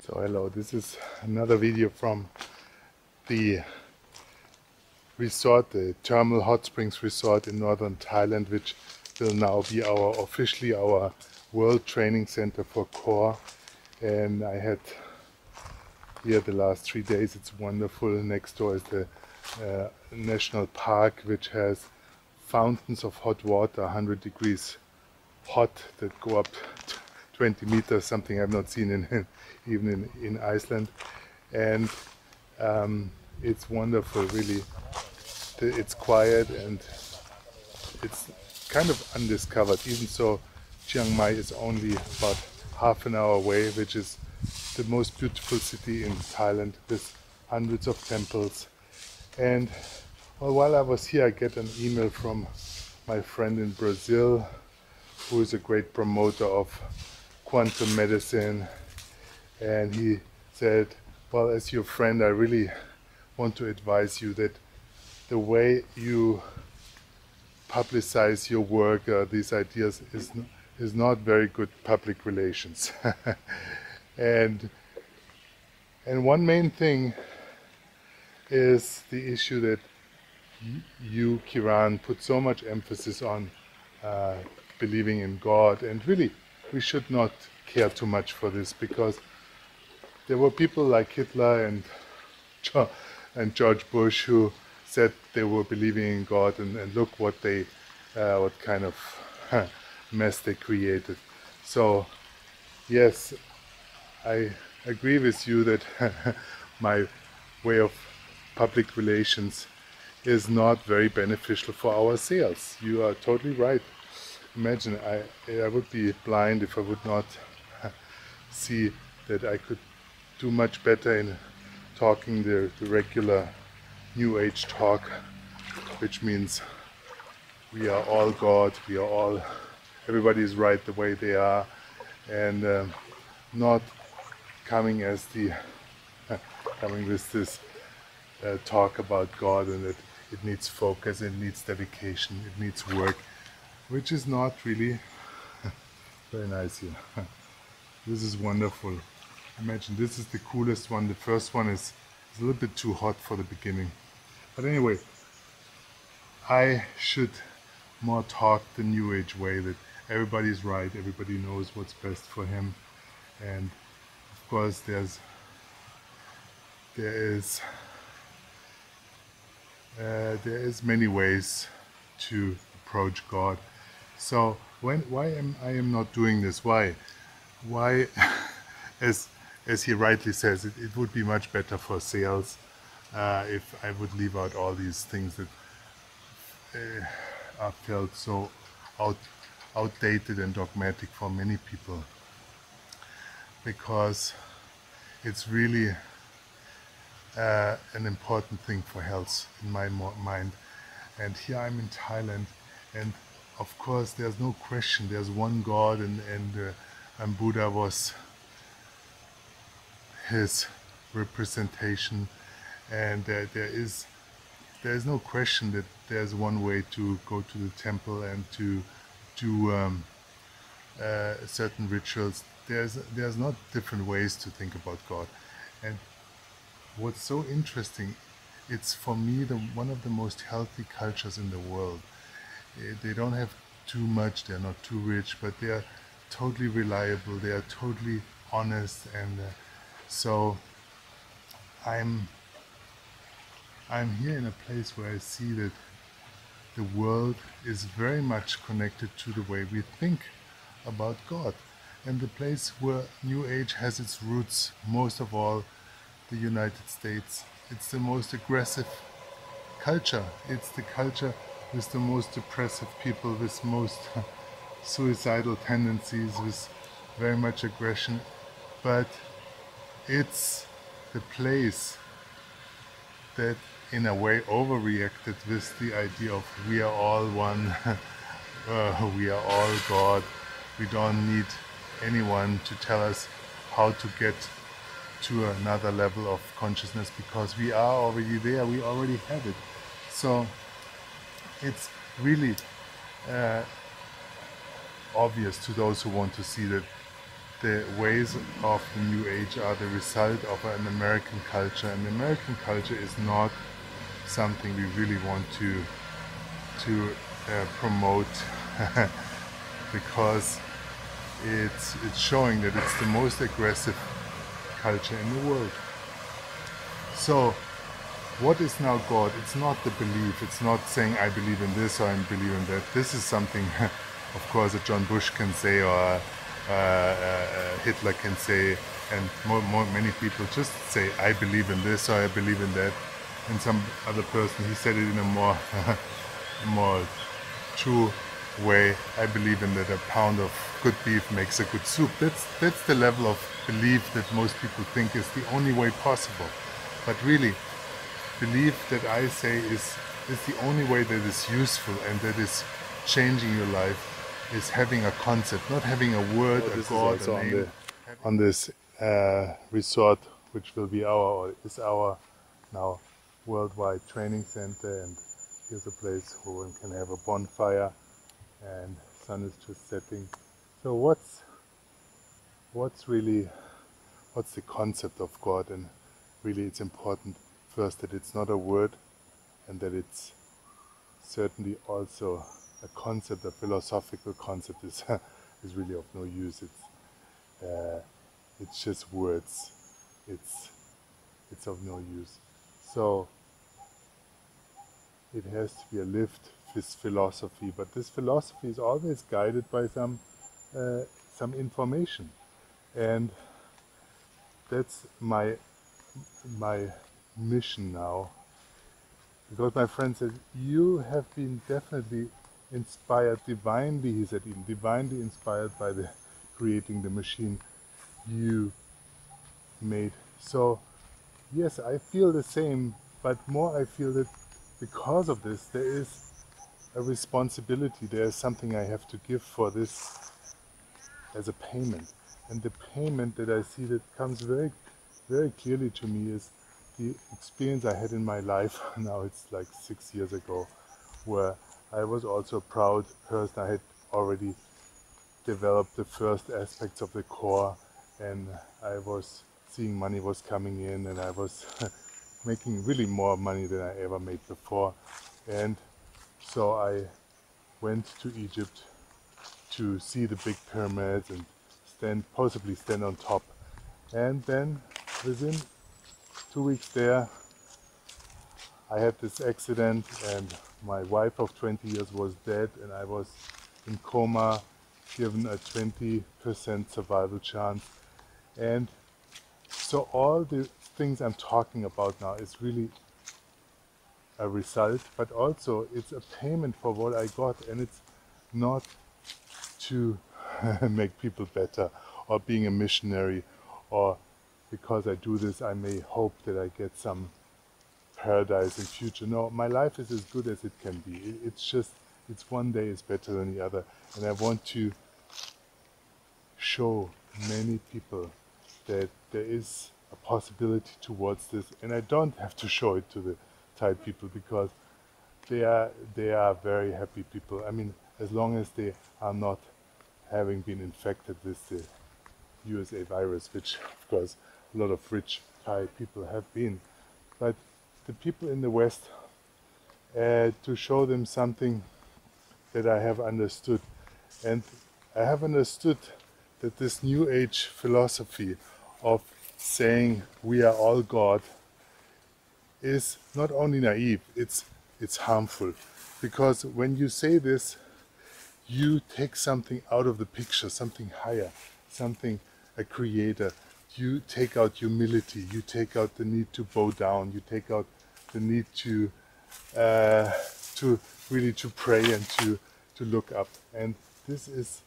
So hello, this is another video from the resort, the thermal hot springs resort in northern Thailand, which will now be officially our world training center for core. And I had here the last 3 days. It's wonderful. Next door is the national park, which has fountains of hot water, 100 degrees hot, that go up 20 meters, something I've not seen even in Iceland. And it's wonderful, really. It's quiet and it's kind of undiscovered, even so Chiang Mai is only about half an hour away, which is the most beautiful city in Thailand with hundreds of temples. And well, while I was here, I get an email from my friend in Brazil, who is a great promoter of quantum medicine, and he said, well, as your friend, I really want to advise you that the way you publicize your work, these ideas, is not very good public relations. and one main thing is the issue that you, Kiran, put so much emphasis on believing in God, and really we should not care too much for this, because there were people like Hitler and George Bush who said they were believing in God, and look what kind of mess they created. So yes, I agree with you that my way of public relations is not very beneficial for our sales. You are totally right. Imagine, I would be blind if I would not see that I could do much better in talking the regular New Age talk, which means we are all God, everybody is right the way they are, and not coming as coming with this talk about God, and that it needs focus, it needs dedication, it needs work, which is not really very nice here. This is wonderful. Imagine, this is the coolest one. The first one is a little bit too hot for the beginning. But anyway, I should more talk the New Age way, that everybody's right, everybody knows what's best for him. And of course there is many ways to approach God. So why am I not doing this? Why as he rightly says, it would be much better for sales if I would leave out all these things that are felt so outdated and dogmatic for many people, because it's really an important thing for health in my mind. And here I'm in Thailand, and of course there's no question, there's one God, and Buddha was his representation, and there is no question that there's one way to go to the temple and to do certain rituals. There's not different ways to think about God. And what's so interesting, it's for me one of the most healthy cultures in the world. They don't have too much, they're not too rich, but they are totally reliable, they are totally honest, and so I'm here in a place where I see that the world is very much connected to the way we think about God. And the place where New Age has its roots, most of all, the United States. It's the most aggressive culture. It's the culture with the most depressive people, with most suicidal tendencies, with very much aggression. But it's the place that in a way overreacted with the idea of we are all one, we are all God, we don't need anyone to tell us how to get to another level of consciousness, because we are already there, we already have it. So it's really obvious to those who want to see that the ways of the New Age are the result of an American culture, and the American culture is not something we really want to promote because it's showing that it's the most aggressive culture in the world. So what is now God? It's not the belief. It's not saying I believe in this or I believe in that. This is something, of course, that John Bush can say, or Hitler can say, and many people just say I believe in this or I believe in that. And some other person, he said it in a more true way. I believe in that a pound of good beef makes a good soup. That's the level of belief that most people think is the only way possible. But really, belief that I say is the only way that is useful and that is changing your life, is having a concept, not having a word, a God, a name. On this resort, which will be is our now worldwide training center, and here's a place where one can have a bonfire and sun is just setting. So what's the concept of God? And really it's important first that it's not a word, and that it's certainly also a concept, a philosophical concept is really of no use. It's just words. It's of no use. So it has to be a lived philosophy, but this philosophy is always guided by some information, and that's my mission now. Because my friend said, you have been definitely inspired divinely, he said, even divinely inspired by the creating the machine you made. So yes, I feel the same, but more I feel that because of this there is a responsibility, there is something I have to give for this as a payment. And the payment that I see that comes very, very clearly to me is the experience I had in my life, now it's like 6 years ago, where I was also a proud person. I had already developed the first aspects of the core, and I was seeing money was coming in, and I was making really more money than I ever made before. And so I went to Egypt to see the big pyramids and possibly stand on top. And then within 2 weeks there, I had this accident, and my wife of 20 years was dead, and I was in coma, given a 20% survival chance. And so all the things I'm talking about now is really a result, but also it's a payment for what I got, and it's not to make people better or being a missionary, or because I do this I may hope that I get some paradise in future. No, my life is as good as it can be. It's one day is better than the other, and I want to show many people that there is a possibility towards this, and I don't have to show it to the Thai people, because they are very happy people. I mean, as long as they are not having been infected with the USA virus, which of course a lot of rich Thai people have been. But the people in the West, to show them something that I have understood. And I have understood that this New Age philosophy of saying we are all God is not only naive, it's harmful. Because when you say this, you take something out of the picture, something higher, something, a creator. You take out humility, you take out the need to bow down, you take out the need to really to pray and to look up. And this is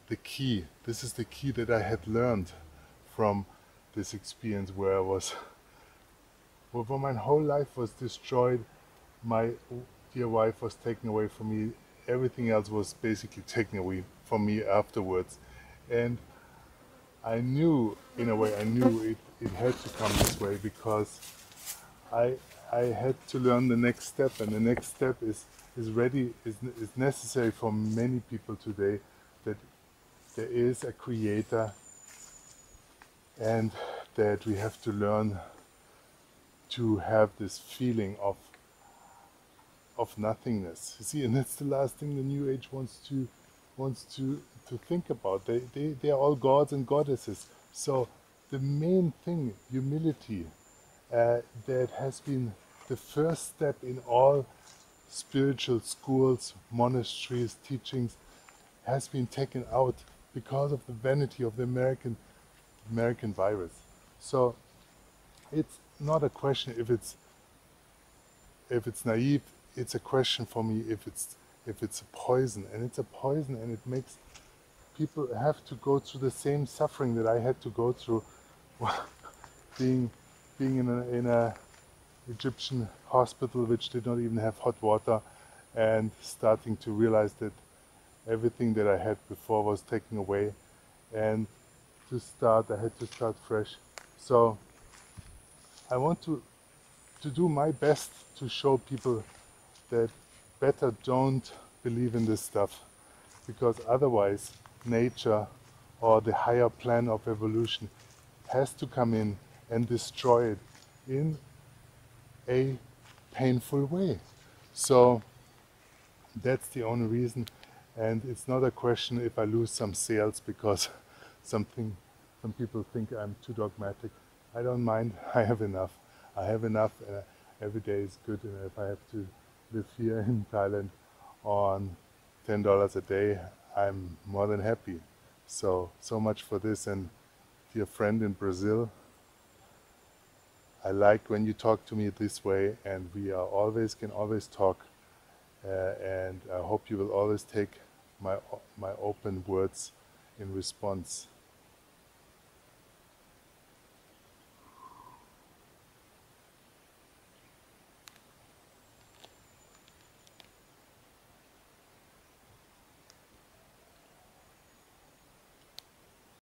the key. This is the key that I had learned from this experience, where I was, where my whole life was destroyed. My dear wife was taken away from me. Everything else was basically taken away from me afterwards. And I knew, in a way, I knew it had to come this way, because I had to learn the next step, and the next step is necessary for many people today, that there is a creator and that we have to learn to have this feeling of nothingness. You see, and that's the last thing the New Age wants to think about. They are all gods and goddesses. So the main thing, humility, that has been the first step in all spiritual schools, monasteries, teachings, has been taken out because of the vanity of the American virus. So it's not a question if it's naive. It's a question for me if it's a poison, and it's a poison, and it makes people have to go through the same suffering that I had to go through being in a Egyptian hospital which did not even have hot water, and starting to realize that everything that I had before was taken away, and I had to start fresh. So I want to do my best to show people that better don't believe in this stuff, because otherwise nature or the higher plan of evolution has to come in and destroy it in a painful way. So that's the only reason, and it's not a question if I lose some sales because some people think I'm too dogmatic. I don't mind. I have enough. Every day is good, and if I have to live here in Thailand on $10 a day, I'm more than happy. So much for this. And dear friend in Brazil, I like when you talk to me this way, and we can always talk, and I hope you will always take my open words in response.